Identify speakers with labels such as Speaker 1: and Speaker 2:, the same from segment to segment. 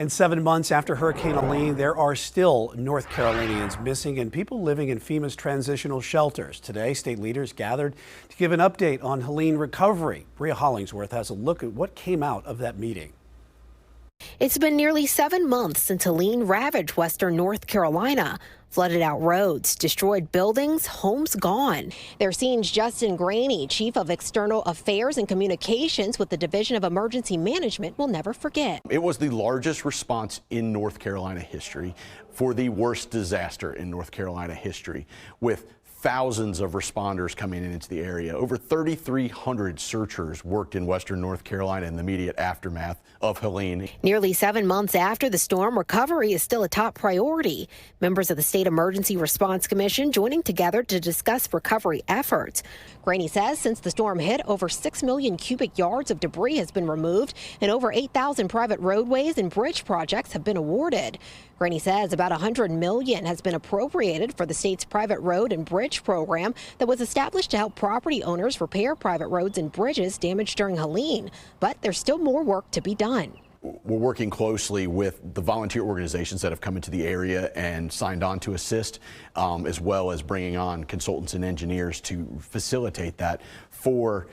Speaker 1: And 7 months after Hurricane Helene, there are still North Carolinians missing and people living in FEMA's transitional shelters. Today, state leaders gathered to give an update on Helene recovery. Bria Hollingsworth has a look at what came out of that meeting.
Speaker 2: It's been nearly 7 months since Helene ravaged western North Carolina. Flooded out roads, destroyed buildings, homes gone. Their scenes Justin Graney, Chief of External Affairs and Communications with the Division of Emergency Management, will never forget.
Speaker 3: It was the largest response in North Carolina history for the worst disaster in North Carolina history, with thousands of responders coming into the area. Over 3,300 searchers worked in western North Carolina in the immediate aftermath of Helene.
Speaker 2: Nearly 7 months after the storm, recovery is still a top priority. Members of the State Emergency Response Commission joining together to discuss recovery efforts. Graney says since the storm hit, over 6 million cubic yards of debris has been removed and over 8,000 private roadways and bridge projects have been awarded. Graney says about $100 million has been appropriated for the state's private road and bridge program that was established to help property owners repair private roads and bridges damaged during Helene. But there's still more work to be done.
Speaker 3: We're working closely with the volunteer organizations that have come into the area and signed on to assist, as well as bringing on consultants and engineers to facilitate that for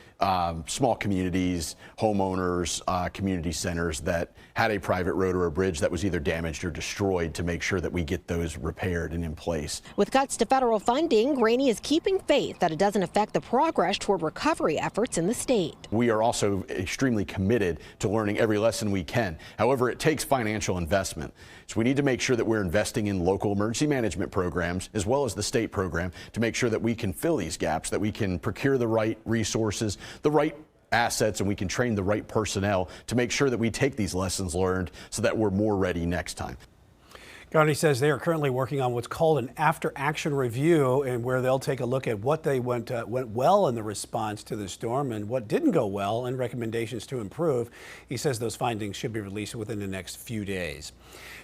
Speaker 3: small communities, homeowners, community centers that had a private road or a bridge that was either damaged or destroyed, to make sure that we get those repaired and in place.
Speaker 2: With cuts to federal funding, Graney is keeping faith that it doesn't affect the progress toward recovery efforts in the state.
Speaker 3: We are also extremely committed to learning every lesson we can. However, it takes financial investment. So we need to make sure that we're investing in local emergency management programs as well as the state program to make sure that we can fill these gaps, that we can procure the right resources, the right assets, and we can train the right personnel to make sure that we take these lessons learned so that we're more ready next time.
Speaker 1: Graney says they are currently working on what's called an after-action review, and where they'll take a look at what they went well in the response to the storm and what didn't go well and recommendations to improve. He says those findings should be released within the next few days.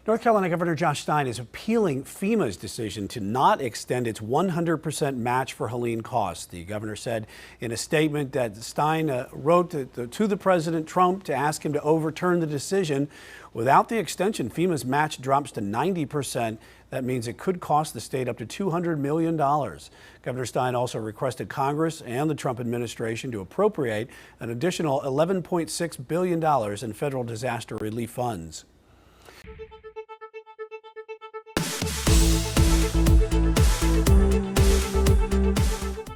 Speaker 1: North Carolina Governor Josh Stein is appealing FEMA's decision to not extend its 100% match for Helene costs. The governor said in a statement that Stein wrote to the President Trump to ask him to overturn the decision. Without the extension, FEMA's match drops to 90%. That means it could cost the state up to $200 million. Governor Stein also requested Congress and the Trump administration to appropriate an additional $11.6 billion in federal disaster relief funds.